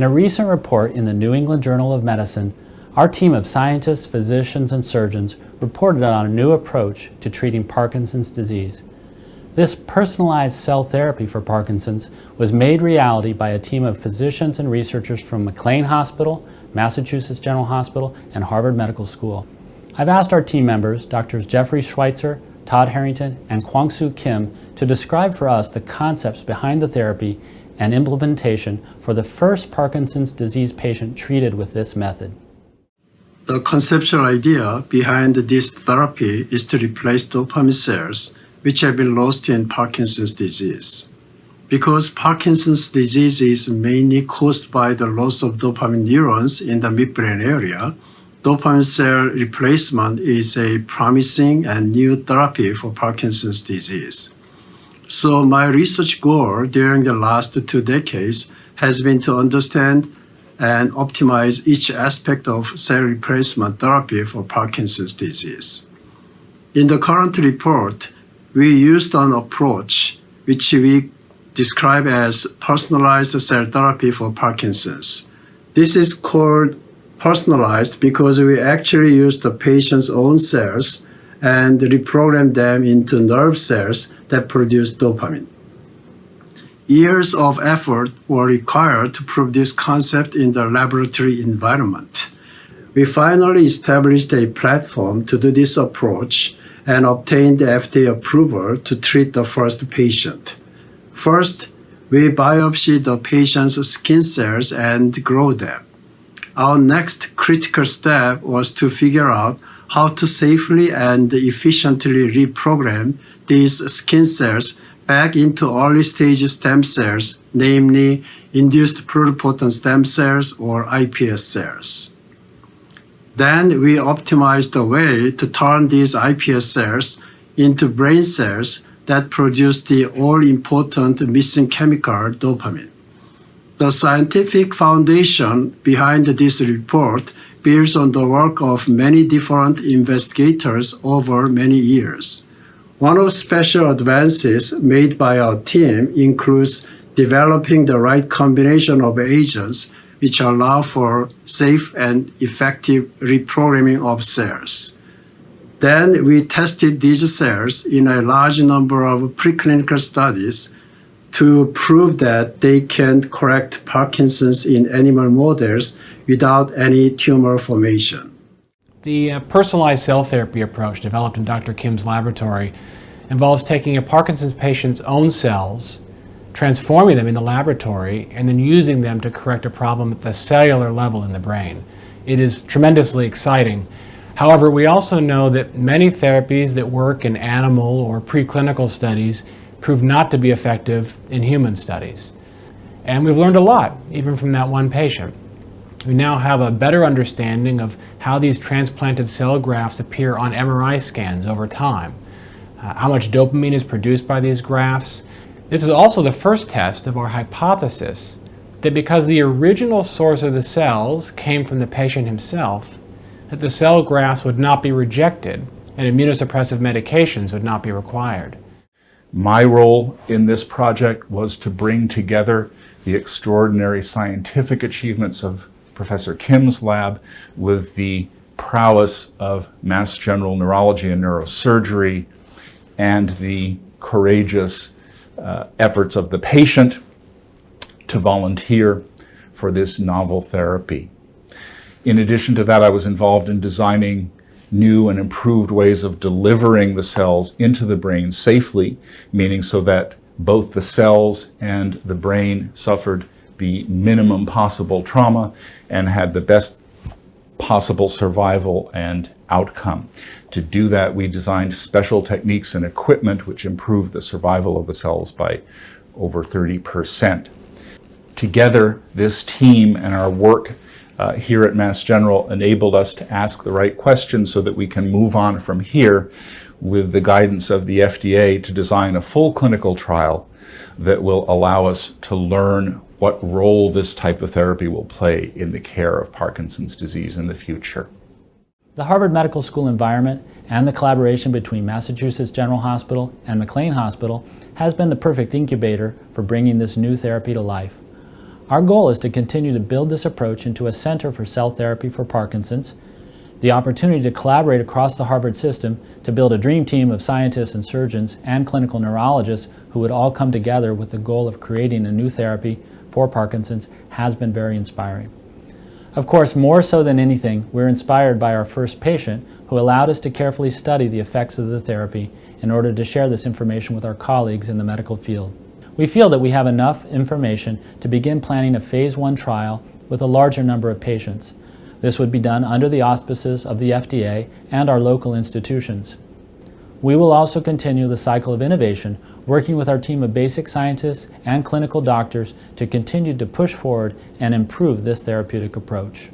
In a recent report in the New England Journal of Medicine, our team of scientists, physicians, and surgeons reported on a new approach to treating Parkinson's disease. This personalized cell therapy for Parkinson's was made reality by a team of physicians and researchers from McLean Hospital, Massachusetts General Hospital, and Harvard Medical School. I've asked our team members, Drs. Jeffrey Schweitzer, Todd Harrington, and Kwang-Soo Kim, to describe for us the concepts behind the therapy and implementation for the first Parkinson's disease patient treated with this method. The conceptual idea behind this therapy is to replace dopamine cells which have been lost in Parkinson's disease. Because Parkinson's disease is mainly caused by the loss of dopamine neurons in the midbrain area, dopamine cell replacement is a promising and new therapy for Parkinson's disease. So my research goal during the last 2 decades has been to understand and optimize each aspect of cell replacement therapy for Parkinson's disease. In the current report, we used an approach which we describe as personalized cell therapy for Parkinson's. This is called personalized because we actually use the patient's own cells and reprogram them into nerve cells that produce dopamine. Years of effort were required to prove this concept in the laboratory environment. We finally established a platform to do this approach and obtained the FDA approval to treat the first patient. First, we biopsy the patient's skin cells and grow them. Our next critical step was to figure out how to safely and efficiently reprogram these skin cells back into early-stage stem cells, namely induced pluripotent stem cells or iPS cells. Then we optimized the way to turn these iPS cells into brain cells that produce the all-important missing chemical dopamine. The scientific foundation behind this report builds on the work of many different investigators over many years. One of the special advances made by our team includes developing the right combination of agents which allow for safe and effective reprogramming of cells. Then we tested these cells in a large number of preclinical studies to prove that they can correct Parkinson's in animal models without any tumor formation. The personalized cell therapy approach developed in Dr. Kim's laboratory involves taking a Parkinson's patient's own cells, transforming them in the laboratory, and then using them to correct a problem at the cellular level in the brain. It is tremendously exciting. However, we also know that many therapies that work in animal or preclinical studies prove not to be effective in human studies. And we've learned a lot, even from that one patient. We now have a better understanding of how these transplanted cell grafts appear on MRI scans over time, how much dopamine is produced by these grafts. This is also the first test of our hypothesis that because the original source of the cells came from the patient himself, that the cell grafts would not be rejected and immunosuppressive medications would not be required. My role in this project was to bring together the extraordinary scientific achievements of Professor Kim's lab with the prowess of Mass General Neurology and Neurosurgery and the courageous efforts of the patient to volunteer for this novel therapy. In addition to that, I was involved in designing new and improved ways of delivering the cells into the brain safely, meaning so that both the cells and the brain suffered the minimum possible trauma and had the best possible survival and outcome. To do that, we designed special techniques and equipment which improved the survival of the cells by over 30%. Together, this team and our work here at Mass General enabled us to ask the right questions so that we can move on from here with the guidance of the FDA to design a full clinical trial that will allow us to learn what role this type of therapy will play in the care of Parkinson's disease in the future. The Harvard Medical School environment and the collaboration between Massachusetts General Hospital and McLean Hospital has been the perfect incubator for bringing this new therapy to life. Our goal is to continue to build this approach into a center for cell therapy for Parkinson's, the opportunity to collaborate across the Harvard system to build a dream team of scientists and surgeons and clinical neurologists who would all come together with the goal of creating a new therapy for Parkinson's has been very inspiring. Of course, more so than anything, we're inspired by our first patient who allowed us to carefully study the effects of the therapy in order to share this information with our colleagues in the medical field. We feel that we have enough information to begin planning a phase 1 trial with a larger number of patients. This would be done under the auspices of the FDA and our local institutions. We will also continue the cycle of innovation, working with our team of basic scientists and clinical doctors to continue to push forward and improve this therapeutic approach.